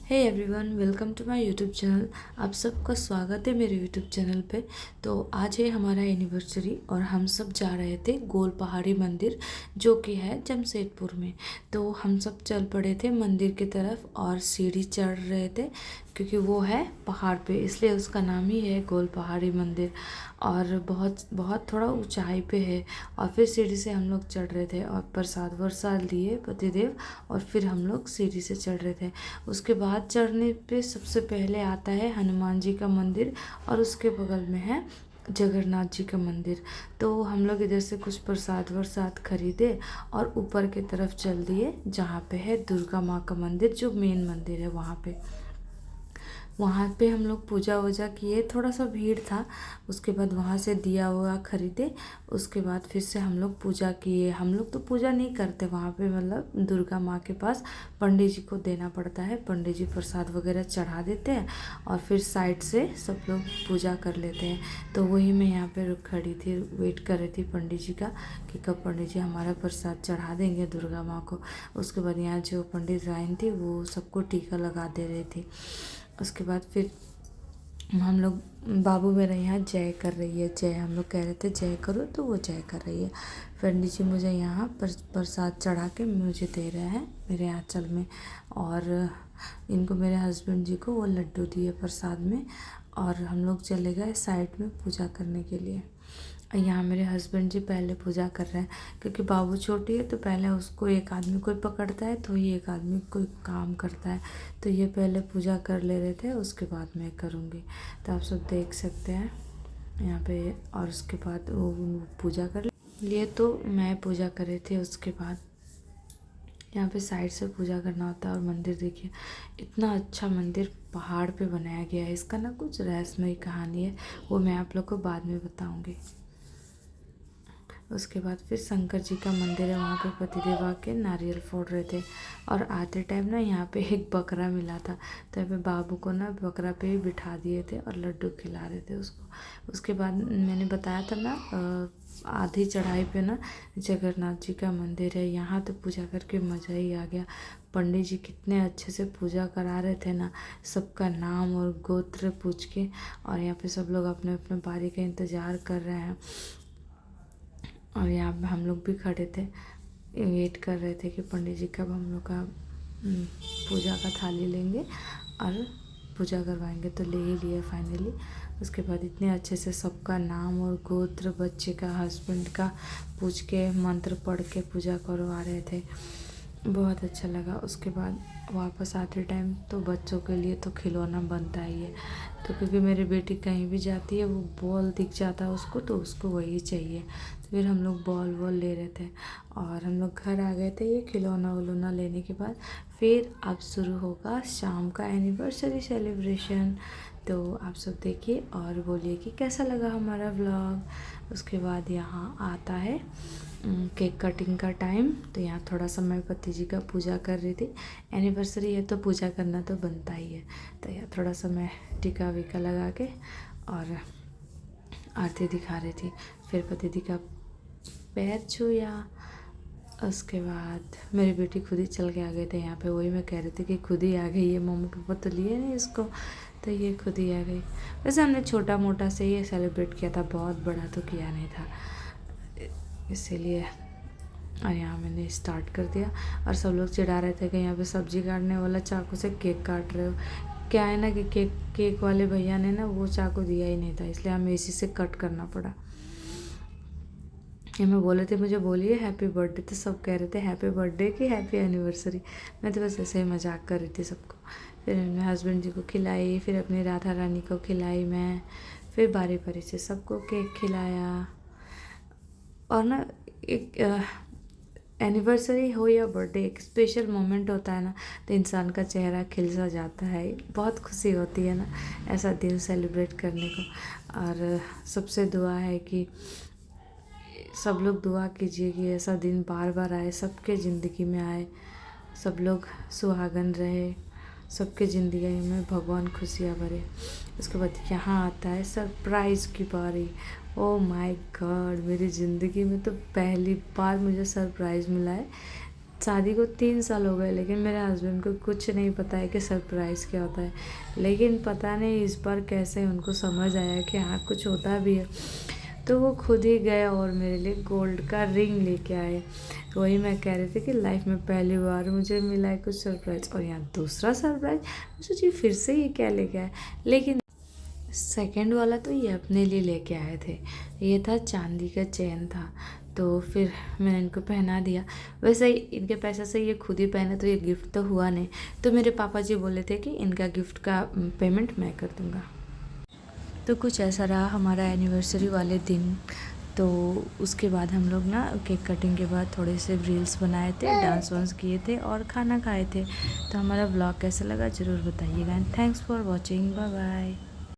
Hey everyone, welcome to my YouTube channel. आप सबका स्वागत है मेरे यूट्यूब चैनल पे। तो आज है हमारा एनिवर्सरी और हम सब जा रहे थे गोल पहाड़ी मंदिर, जो कि है जमशेदपुर में। तो हम सब चल पड़े थे मंदिर की तरफ और सीढ़ी चढ़ रहे थे, क्योंकि वो है पहाड़ पे, इसलिए उसका नाम ही है गोल पहाड़ी मंदिर। और बहुत बहुत थोड़ा ऊंचाई पे है। और फिर सीढ़ी से हम लोग चढ़ रहे थे और प्रसाद वरसाद लिए पतिदेव, और फिर हम लोग सीढ़ी से चढ़ रहे थे। उसके बाद चढ़ने पे सबसे पहले आता है हनुमान जी का मंदिर, और उसके बगल में है जगन्नाथ जी का मंदिर। तो हम लोग इधर से कुछ प्रसाद वरसाद खरीदे और ऊपर की तरफ चल दिए, जहाँ पे है दुर्गा माँ का मंदिर, जो मेन मंदिर है वहाँ पे हम लोग पूजा वूजा किए। थोड़ा सा भीड़ था। उसके बाद वहाँ से दिया हुआ खरीदे। उसके बाद फिर से हम लोग पूजा किए। हम लोग तो पूजा नहीं करते वहाँ पे, मतलब दुर्गा माँ के पास पंडित जी को देना पड़ता है। पंडित जी प्रसाद वगैरह चढ़ा देते हैं और फिर साइड से सब लोग पूजा कर लेते हैं। तो वही मैं यहाँ पे खड़ी थी, वेट कर रही थी पंडित जी का कि कब पंडित जी हमारा प्रसाद चढ़ा देंगे दुर्गा माँ को। उसके बाद यहाँ जो पंडित राइन थी वो सबको टीका लगा दे रही थी। उसके बाद फिर हम लोग, बाबू मेरा यहाँ जय कर रही है, जय हम लोग कह रहे थे जय करो, तो वो जय कर रही है। पंडित जी मुझे यहाँ प्रसाद चढ़ा के मुझे दे रहे हैं मेरे आंचल में, और इनको, मेरे हस्बैंड जी को वो लड्डू दिए प्रसाद में। और हम लोग चले गए साइड में पूजा करने के लिए। यहाँ मेरे हस्बैंड जी पहले पूजा कर रहे हैं, क्योंकि बाबू छोटी है तो पहले उसको एक आदमी कोई पकड़ता है, तो ये एक आदमी कोई काम करता है। तो ये पहले पूजा कर ले रहे थे, उसके बाद मैं करूँगी। तो आप सब देख सकते हैं यहाँ पे। और उसके बाद वो पूजा कर लिए, तो मैं पूजा कर रही थी। उसके बाद यहाँ पे साइड से पूजा करना होता है। और मंदिर देखिए, इतना अच्छा मंदिर पहाड़ पे बनाया गया है। इसका ना कुछ रहस्यमयी कहानी है, वो मैं आप लोग को बाद में बताऊँगी। उसके बाद फिर शंकर जी का मंदिर है, वहाँ पे पतिदेव आके नारियल फोड़ रहे थे। और आते टाइम ना यहाँ पे एक बकरा मिला था, तो यहाँ पे बाबू को ना बकरा पे ही बिठा दिए थे और लड्डू खिला रहे थे उसको। उसके बाद मैंने बताया था ना, आधी चढ़ाई पे ना जगन्नाथ जी का मंदिर है। यहाँ तो पूजा करके मज़ा ही आ गया। पंडित जी कितने अच्छे से पूजा करा रहे थे ना, सबका नाम और गोत्र पूछ के। और यहाँ पे सब लोग अपने अपने बारी का इंतज़ार कर रहे हैं। और यहाँ पे हम लोग भी खड़े थे, वेट कर रहे थे कि पंडित जी कब हम लोग का पूजा का थाली लेंगे और पूजा करवाएंगे। तो ले ही लिए फाइनली। उसके बाद इतने अच्छे से सबका नाम और गोत्र, बच्चे का, हस्बैंड का पूछ के, मंत्र पढ़ के पूजा करवा रहे थे। बहुत अच्छा लगा। उसके बाद वापस आते टाइम तो बच्चों के लिए तो खिलौना बनता ही है। तो क्योंकि मेरी बेटी कहीं भी जाती है, वो बॉल दिख जाता है उसको, तो उसको वही चाहिए। तो फिर हम लोग बॉल वॉल ले रहे थे और हम लोग घर आ गए थे ये खिलौना उलौना लेने के बाद। फिर अब शुरू होगा शाम का एनिवर्सरी सेलिब्रेशन। तो आप सब देखिए और बोलिए कि कैसा लगा हमारा व्लॉग। उसके बाद यहाँ आता है केक कटिंग का टाइम। तो यहाँ थोड़ा सा मैं पति जी का पूजा कर रही थी। एनिवर्सरी है तो पूजा करना तो बनता ही है। तो यहाँ थोड़ा सा मैं टीका वीका लगा के और आरती दिखा रही थी। फिर पति जी का पैर छूया। उसके बाद मेरी बेटी खुद ही चल के आ गए थे यहाँ पे। वही मैं कह रही थी कि खुद ही आ गई है, मम्मी पापा तो लिए नहीं इसको, तो ये खुद ही आ गई। वैसे हमने छोटा मोटा से ये सेलिब्रेट किया था, बहुत बड़ा तो किया नहीं था, इसीलिए। और यहाँ मैंने स्टार्ट कर दिया और सब लोग चिढ़ा रहे थे कि यहाँ पे सब्जी काटने वाला चाकू से केक काट रहे हो। क्या है ना कि केक वाले भैया ने ना वो चाकू दिया ही नहीं था, इसलिए हमें इसी से कट करना पड़ा। ये मैं बोले थे मुझे बोलिए हैप्पी बर्थडे, तो सब कह रहे थे हैप्पी बर्थडे कि हैप्पी एनिवर्सरी। मैं तो बस ऐसे ही मजाक कर रही थी सबको। फिर मैंने हस्बैंड जी को खिलाई, फिर अपनी राधा रानी को खिलाई मैं, फिर बारी बारी से सबको केक खिलाया। और ना एक एनिवर्सरी हो या बर्थडे, एक स्पेशल मोमेंट होता है ना, तो इंसान का चेहरा खिल सा जाता है। बहुत खुशी होती है ना ऐसा दिन सेलिब्रेट करने को। और सबसे दुआ है कि सब लोग दुआ कीजिए कि ऐसा दिन बार बार आए, सबके ज़िंदगी में आए, सब लोग सुहागन रहे, सबके ज़िंदगी में भगवान खुशियाँ भरे। उसके बाद यहाँ आता है सरप्राइज़ की बारी। ओ माय गॉड, मेरी ज़िंदगी में तो पहली बार मुझे सरप्राइज़ मिला है। शादी को 3 साल हो गए, लेकिन मेरे हस्बैंड को कुछ नहीं पता है कि सरप्राइज़ क्या होता है। लेकिन पता नहीं इस बार कैसे उनको समझ आया कि हाँ कुछ होता भी है, तो वो खुद ही गए और मेरे लिए गोल्ड का रिंग लेके आए। वही मैं कह रही थी कि लाइफ में पहली बार मुझे मिला है कुछ सरप्राइज़, और यहाँ दूसरा सरप्राइज़। मैं सोची फिर से ये क्या लेके आए, लेकिन सेकंड वाला तो ये अपने लिए लेके आए थे। ये था चांदी का चेन था, तो फिर मैंने इनको पहना दिया। वैसे ही इनके पैसे से ये खुद ही पहने, तो ये गिफ्ट तो हुआ नहीं। तो मेरे पापा जी बोले थे कि इनका गिफ्ट का पेमेंट मैं कर दूँगा। तो कुछ ऐसा रहा हमारा एनिवर्सरी वाले दिन। तो उसके बाद हम लोग ना केक कटिंग के बाद थोड़े से रील्स बनाए थे, डांस वांस किए थे और खाना खाए थे। तो हमारा व्लॉग कैसा लगा ज़रूर बताइएगा। And thanks for watching, bye bye.